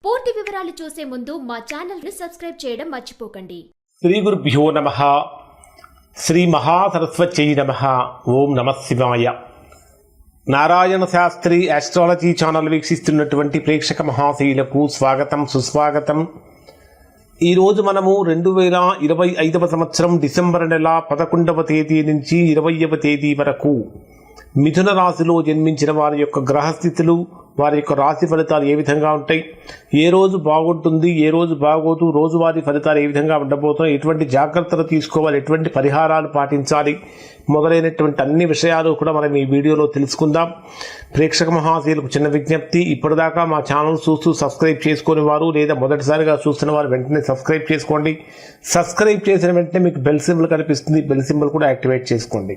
పూర్తి వివరాలు చూసే ముందు మా ఛానల్ ని సబ్స్క్రైబ్ చేయడం మర్చిపోకండి. శ్రీ గురుభ్యో నమః. శ్రీ మహాసరస్వత్యై నమః. ఓం నమః శివాయ. నారాయణ శాస్త్రి ఆస్ట్రాలజీ ఛానల్ వీక్షిస్తున్నటువంటి ప్రేక్షక మహాశీలకు స్వాగతం, సుస్వాగతం. ఈరోజు మనము 2025 సంవత్సరం డిసెంబర్ నెల 11వ తేదీ నుంచి 20వ తేదీ వరకు మిథున రాశిలో జన్మించిన వారి యొక్క గ్రహస్థితులు, వారి యొక్క రాశి ఫలితాలు ఏ విధంగా ఉంటాయి, ఏ రోజు బాగుంటుంది, ఏ రోజు బాగోదు, రోజువారీ ఫలితాలు ఏ విధంగా ఉండబోతున్నాయి, ఎటువంటి జాగ్రత్తలు తీసుకోవాలి, ఎటువంటి పరిహారాలు పాటించాలి మొదలైనటువంటి అన్ని విషయాలు కూడా మనం ఈ వీడియోలో తెలుసుకుందాం. ప్రేక్షక మహాశీలకు చిన్న విజ్ఞప్తి, ఇప్పటిదాకా మా ఛానల్ చూస్తూ సబ్స్క్రైబ్ చేసుకునే వారు లేదా మొదటిసారిగా చూస్తున్న వారు వెంటనే సబ్స్క్రైబ్ చేసుకోండి. సబ్స్క్రైబ్ చేసిన వెంటనే మీకు బెల్ సింబల్ కనిపిస్తుంది, బెల్ సింబల్ కూడా యాక్టివేట్ చేసుకోండి.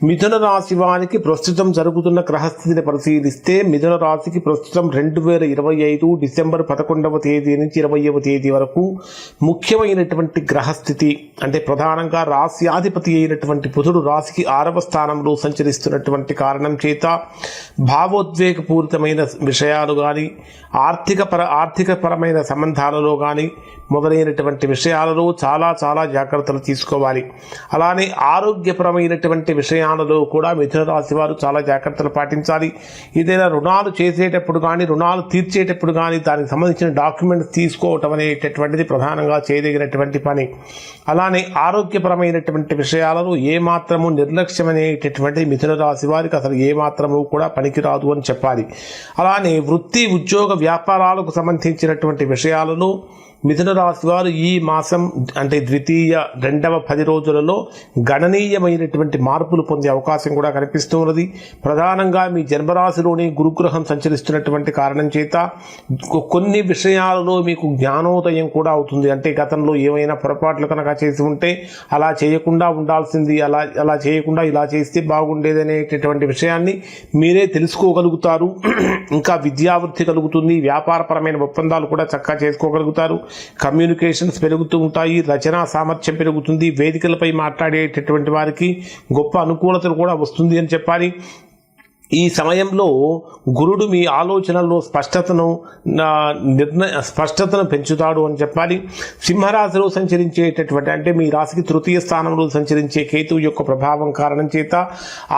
మిథున రాశి వారికి ప్రస్తుతం జరుగుతున్న గ్రహస్థితిని పరిశీలిస్తే మిథున రాశికి ప్రస్తుతం 2025 డిసెంబర్ 11వ తేదీ నుంచి 20వ తేదీ వరకు ముఖ్యమైనటువంటి గ్రహస్థితి అంటే ప్రధానంగా రాశ్యాధిపతి అయినటువంటి బుధుడు రాశికి 6వ స్థానంలో సంచరిస్తున్నటువంటి కారణం చేత భావోద్వేగపూరితమైన విషయాలు కానీ ఆర్థికపరమైన సంబంధాలలో కానీ మొదలైనటువంటి విషయాలలో చాలా జాగ్రత్తలు తీసుకోవాలి. అలానే ఆరోగ్యపరమైనటువంటి విషయాలలో కూడా మిథున రాశి వారు చాలా జాగ్రత్తలు పాటించాలి. ఏదైనా రుణాలు చేసేటప్పుడు కానీ, రుణాలు తీర్చేటప్పుడు కానీ దానికి సంబంధించిన డాక్యుమెంట్స్ తీసుకోవటం అనేటటువంటిది ప్రధానంగా చేయదగినటువంటి పని. అలానే ఆరోగ్యపరమైనటువంటి విషయాలలో ఏమాత్రము నిర్లక్ష్యం అనేటటువంటి మిథున రాశి వారికి అసలు ఏమాత్రము కూడా పనికిరాదు అని చెప్పాలి. అలానే వృత్తి, ఉద్యోగ, వ్యాపారాలకు సంబంధించినటువంటి విషయాలలో మిథున రాశి వారు ఈ మాసం అంటే రెండవ 10 రోజులలో గణనీయమైనటువంటి మార్పులు పొందే అవకాశం కూడా కనిపిస్తూ ఉన్నది. ప్రధానంగా మీ జన్మరాశిలోని గురుగ్రహం సంచరిస్తున్నటువంటి కారణం చేత కొన్ని విషయాలలో మీకు జ్ఞానోదయం కూడా అవుతుంది. అంటే గతంలో ఏమైనా పొరపాట్లు కనుక చేసి ఉంటే అలా చేయకుండా ఉండాల్సింది, అలా చేయకుండా ఇలా చేస్తే బాగుండేది అనేటటువంటి విషయాన్ని మీరే తెలుసుకోగలుగుతారు. ఇంకా విద్యావృద్ధి కలుగుతుంది, వ్యాపారపరమైన ఒప్పందాలు కూడా చక్కగా చేసుకోగలుగుతారు, కమ్యూనికేషన్స్ పెరుగుతూ ఉంటాయి, రచనా సామర్థ్యం పెరుగుతుంది, వేదికలపై మాట్లాడేటటువంటి వారికి గొప్ప అనుకూలతలు కూడా వస్తుంది అని చెప్పాలి. ఈ సమయంలో గురుడు మీ ఆలోచనల్లో స్పష్టతను పెంచుతాడు అని చెప్పాలి. సింహరాశిలో సంచరించేటటువంటి అంటే మీ రాశికి 3వ స్థానంలో సంచరించే కేతువు యొక్క ప్రభావం కారణం చేత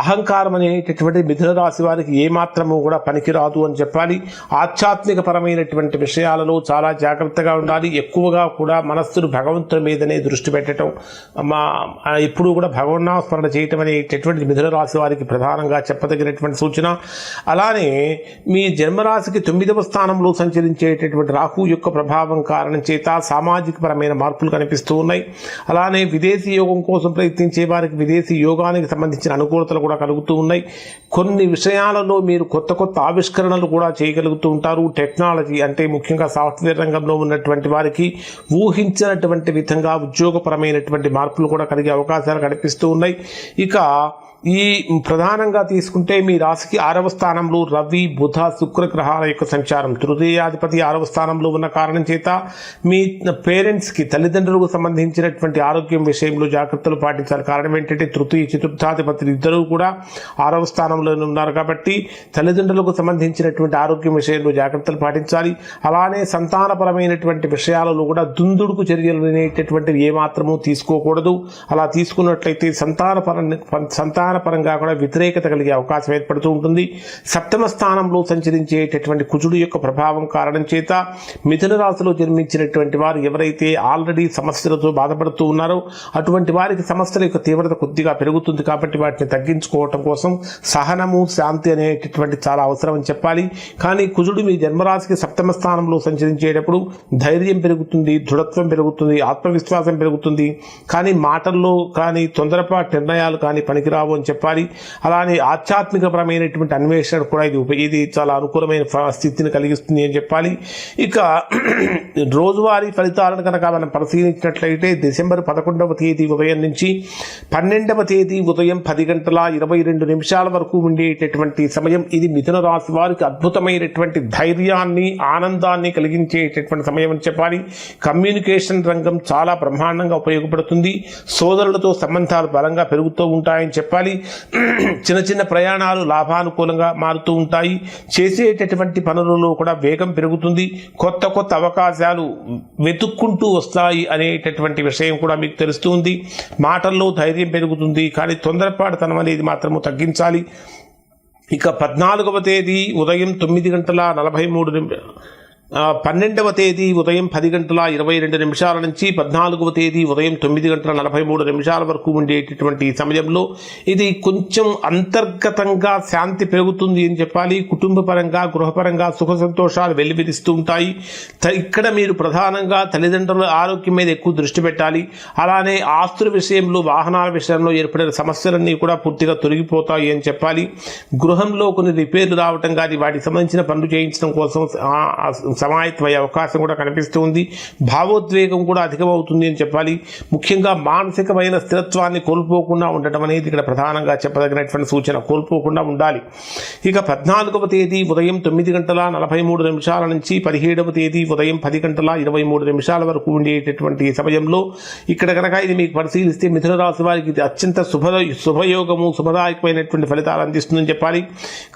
అహంకారం అనేటటువంటి మిథున రాశి వారికి ఏమాత్రము కూడా పనికిరాదు అని చెప్పాలి. ఆధ్యాత్మిక పరమైనటువంటి విషయాలలో చాలా జాగ్రత్తగా ఉండాలి. ఎక్కువగా కూడా మనస్సును భగవంతుని మీదనే దృష్టి పెట్టడం, ఎప్పుడూ కూడా భగవన్నామస్మరణ చేయటం అనేటటువంటి మిథున రాశి వారికి ప్రధానంగా చెప్పదగినటువంటి సూచన. అలానే మీ జన్మరాశికి 9వ స్థానంలో సంచరించేటటువంటి రాహు యొక్క ప్రభావం కారణం చేత సామాజిక పరమైన మార్పులు కనిపిస్తూ ఉన్నాయి. అలానే విదేశీ యోగం కోసం ప్రయత్నించే వారికి విదేశీ యోగానికి సంబంధించిన అనుకూలతలు కూడా కలుగుతూ ఉన్నాయి. కొన్ని విషయాలలో మీరు కొత్త ఆవిష్కరణలు కూడా చేయగలుగుతూ ఉంటారు. టెక్నాలజీ అంటే ముఖ్యంగా సాఫ్ట్వేర్ రంగంలో ఉన్నటువంటి వారికి ఊహించినటువంటి విధంగా ఉద్యోగపరమైనటువంటి మార్పులు కూడా కలిగే అవకాశాలు కనిపిస్తూ ఉన్నాయి. ఇక ఈ ప్రధానంగా తీసుకుంటే మీ రాశికి 6వ స్థానంలో రవి, బుధ, శుక్ర గ్రహాల యొక్క సంచారం, తృతీయాధిపతి 6వ స్థానంలో ఉన్న కారణం చేత మీ పేరెంట్స్కి, తల్లిదండ్రులకు సంబంధించినటువంటి ఆరోగ్యం విషయంలో జాగ్రత్తలు పాటించాలి. కారణం ఏంటంటే తృతీయ, చతుర్థాధిపతులు ఇద్దరూ కూడా 6వ స్థానంలో ఉన్నారు కాబట్టి తల్లిదండ్రులకు సంబంధించినటువంటి ఆరోగ్యం విషయంలో జాగ్రత్తలు పాటించాలి. అలానే సంతానపరమైనటువంటి విషయాలలో కూడా దుందుడుకు చర్యలు అనేటటువంటివి ఏమాత్రమూ తీసుకోకూడదు. అలా తీసుకున్నట్లయితే సంతానపరంగా కూడా వ్యతిరేకత కలిగే అవకాశం ఏర్పడుతూ ఉంటుంది. 7వ స్థానంలో సంచరించేటటువంటి కుజుడు యొక్క ప్రభావం కారణం చేత మిథున రాశిలో జన్మించినటువంటి వారు ఎవరైతే ఆల్రెడీ సమస్యలతో బాధపడుతూ ఉన్నారో అటువంటి వారికి సమస్యల యొక్క తీవ్రత కొద్దిగా పెరుగుతుంది. కాబట్టి వాటిని తగ్గించుకోవటం కోసం సహనము, శాంతి అనేటటువంటి చాలా అవసరం అని చెప్పాలి. కానీ కుజుడు మీ జన్మరాశికి 7వ స్థానంలో సంచరించేటప్పుడు ధైర్యం పెరుగుతుంది, దృఢత్వం పెరుగుతుంది, ఆత్మవిశ్వాసం పెరుగుతుంది. కానీ మాటల్లో కానీ తొందరపాటు నిర్ణయాలు కానీ పనికిరావు అని చెప్పాలి. అలానే ఆధ్యాత్మికపరమైనటువంటి అన్వేషణ కూడా ఇది చాలా అనుకూలమైన స్థితిని కలిగిస్తుంది అని చెప్పాలి. ఇక రోజువారీ ఫలితాలను కనుక మనం పరిశీలించినట్లయితే డిసెంబర్ 11వ తేదీ ఉదయం నుంచి 12వ తేదీ ఉదయం 10:22 వరకు ఉండేటటువంటి సమయం ఇది మిథున రాశి వారికి అద్భుతమైనటువంటి ధైర్యాన్ని, ఆనందాన్ని కలిగించేటటువంటి సమయం అని చెప్పాలి. కమ్యూనికేషన్ రంగం చాలా బ్రహ్మాండంగా ఉపయోగపడుతుంది. సోదరులతో సంబంధాలు బలంగా పెరుగుతూ ఉంటాయని చెప్పాలి. చెప్పాలి. చిన్న చిన్న ప్రయాణాలు లాభానుకూలంగా మారుతూ ఉంటాయి. చేసేటటువంటి పనులలో కూడా వేగం పెరుగుతుంది. కొత్త కొత్త అవకాశాలు వెతుక్కుంటూ వస్తాయి అనేటటువంటి విషయం కూడా మీకు తెలుస్తుంది. మాటల్లో ధైర్యం పెరుగుతుంది, కానీ తొందరపాటుతనం అనేది మాత్రము తగ్గించాలి. ఇక 14వ తేదీ ఉదయం 9:43 12వ తేదీ ఉదయం 10:22 నుంచి 14వ తేదీ ఉదయం 9:43 వరకు ఉండేటటువంటి సమయంలో ఇది కొంచెం అంతర్గతంగా శాంతి పెరుగుతుంది అని చెప్పాలి. కుటుంబపరంగా గృహపరంగా సుఖ సంతోషాలు వెల్లివిరుస్తూ ఉంటాయి. ఇక్కడ మీరు ప్రధానంగా తల్లిదండ్రుల ఆరోగ్యం మీద ఎక్కువ దృష్టి పెట్టాలి. అలానే ఆస్తుల విషయంలో, వాహనాల విషయంలో ఏర్పడిన సమస్యలన్నీ కూడా పూర్తిగా తొలగిపోతాయి అని చెప్పాలి. గృహంలో కొన్ని రిపేర్లు రావటం కానీ వాటికి సంబంధించిన పనులు చేయించడం కోసం సమాయత్తమయ్యే అవకాశం కూడా కనిపిస్తూ ఉంది. భావోద్వేగం కూడా అధికమవుతుంది అని చెప్పాలి. ముఖ్యంగా మానసికమైన స్థిరత్వాన్ని కోల్పోకుండా ఉండటం అనేది ఇక్కడ ప్రధానంగా చెప్పదగినటువంటి సూచన. కోల్పోకుండా ఉండాలి. ఇక 14వ తేదీ ఉదయం 9:43 నుంచి 17వ తేదీ ఉదయం 10:23 వరకు ఉండేటటువంటి సమయంలో ఇక్కడ కనుక ఇది మీకు పరిశీలిస్తే మిథున రాశి వారికి ఇది అత్యంత శుభయోగము, శుభదాయకమైనటువంటి ఫలితాలు అందిస్తుందని చెప్పాలి.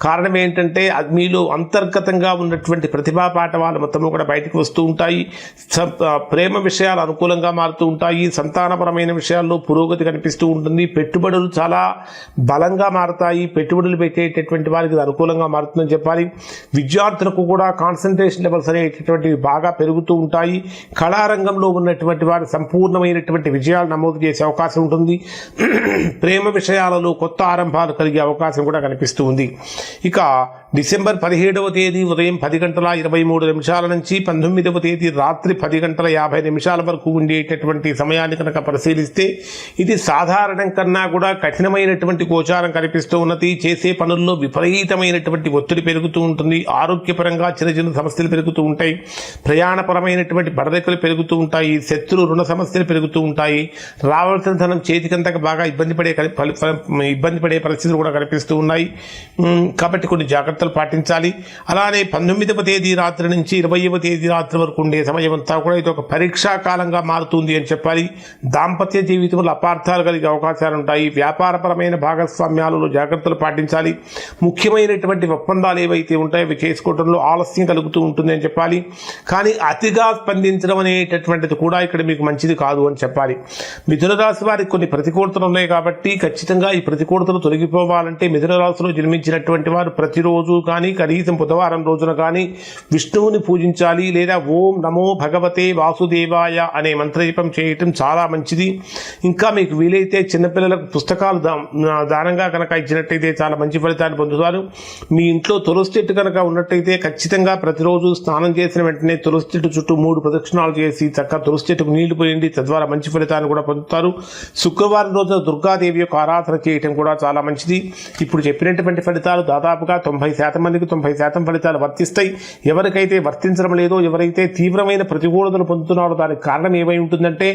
కారణం ఏంటంటే మీలో అంతర్గతంగా ఉన్నటువంటి ప్రతిభా పాఠవాలు మొత్తము కూడా బయటకు వస్తూ ఉంటాయి. ప్రేమ విషయాలు అనుకూలంగా మారుతూ ఉంటాయి. సంతానపరమైన విషయాల్లో పురోగతి కనిపిస్తూ ఉంటుంది. పెట్టుబడులు చాలా బలంగా మారుతాయి. పెట్టుబడులు పెట్టేటటువంటి వారికి అనుకూలంగా మారుతుందని చెప్పాలి. విద్యార్థులకు కూడా కాన్సన్ట్రేషన్ లెవెల్స్ అనేటటువంటివి బాగా పెరుగుతూ ఉంటాయి. కళారంగంలో ఉన్నటువంటి వారు సంపూర్ణమైనటువంటి విజయాలు నమోదు చేసే అవకాశం ఉంటుంది. ప్రేమ విషయాలలో కొత్త ఆరంభాలు కలిగే అవకాశం కూడా కనిపిస్తూ ఉంది. ఇక డిసెంబర్ 17వ తేదీ ఉదయం 10:23 నుంచి 19వ తేదీ రాత్రి 10:50 వరకు ఉండేటటువంటి సమయాన్ని కనుక పరిశీలిస్తే ఇది సాధారణం కన్నా కూడా కఠినమైనటువంటి గోచారం కనిపిస్తూ ఉన్నది. చేసే పనుల్లో విపరీతమైనటువంటి ఒత్తిడి పెరుగుతూ ఉంటుంది. ఆరోగ్యపరంగా చిన్న చిన్న సమస్యలు పెరుగుతూ ఉంటాయి. ప్రయాణపరమైనటువంటి బడదెక్కలు పెరుగుతూ ఉంటాయి. శత్రు రుణ సమస్యలు పెరుగుతూ ఉంటాయి. రావాల్సిన ధనం చేతికంతకు బాగా ఇబ్బంది పడే పరిస్థితులు కూడా కనిపిస్తూ ఉన్నాయి. కాబట్టి కొన్ని జాగ్రత్తలు పాటించాలి. అలానే 19వ తేదీ రాత్రి నుంచి 20వ తేదీ రాత్రి వరకు ఉండే సమయం అంతా కూడా ఇది ఒక పరీక్షా కాలంగా మారుతుంది అని చెప్పాలి. దాంపత్య జీవితంలో అపార్థాలు కలిగే అవకాశాలు ఉంటాయి. వ్యాపారపరమైన భాగస్వామ్యాలలో జాగ్రత్తలు పాటించాలి. ముఖ్యమైనటువంటి ఒప్పందాలు ఏవైతే ఉంటాయో అవి చేసుకోవడంలో ఆలస్యం కలుగుతూ ఉంటుంది అని చెప్పాలి. కానీ అతిగా స్పందించడం అనేటటువంటిది కూడా ఇక్కడ మీకు మంచిది కాదు అని చెప్పాలి. మిథున రాశి వారికి కొన్ని ప్రతికూలతలు ఉన్నాయి కాబట్టి ఖచ్చితంగా ఈ ప్రతికూలతలు తొలగిపోవాలంటే మిథున రాశిలో జన్మించినటువంటి వారు ప్రతిరోజు కానీ కనీసం బుధవారం రోజున కానీ విష్ణువుని పూజించాలి. లేదా ఓం నమో భగవతే వాసుదేవాయ అనే మంత్రజపం చేయటం చాలా మంచిది. ఇంకా మీకు వీలైతే చిన్నపిల్లలకు పుస్తకాలు దానంగా కనుక ఇచ్చినట్టయితే చాలా మంచి ఫలితాన్ని పొందుతారు. మీ ఇంట్లో తులసి చెట్టు కనుక ఉన్నట్టయితే ఖచ్చితంగా ప్రతిరోజు స్నానం చేసిన వెంటనే తులసి చెట్టు చుట్టూ 3 ప్రదక్షిణాలు చేసి చక్కగా తులసి చెట్టుకు నీళ్లు పోయండి. తద్వారా మంచి ఫలితాన్ని కూడా పొందుతారు. శుక్రవారం రోజున దుర్గాదేవి యొక్క ఆరాధన చేయటం కూడా చాలా మంచిది. ఇప్పుడు చెప్పినటువంటి ఫలితాలు దాదాపుగా 90% మందికి 90% ఫలితాలు వర్తిస్తాయి. ఎవరికైతే వర్తించడం లేదో, ఎవరైతే తీవ్రమైన ప్రతికూలతలు పొందుతున్నారో దానికి కారణం ఏమై ఉంటుందంటే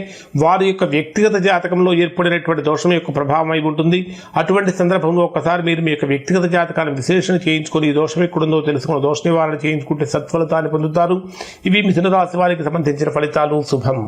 వారి యొక్క వ్యక్తిగత జాతకంలో ఏర్పడినటువంటి దోషం యొక్క ప్రభావం అయి ఉంటుంది. అటువంటి సందర్భంలో ఒక్కసారి మీరు మీ యొక్క వ్యక్తిగత జాతకాన్ని విశ్లేషణ చేయించుకొని ఈ దోషం ఎక్కడుందో తెలుసుకుని దోష నివారణ చేయించుకుంటే సత్ఫలితాన్ని పొందుతారు. ఇవి మిథున రాశి వారికి సంబంధించిన ఫలితాలు. శుభం.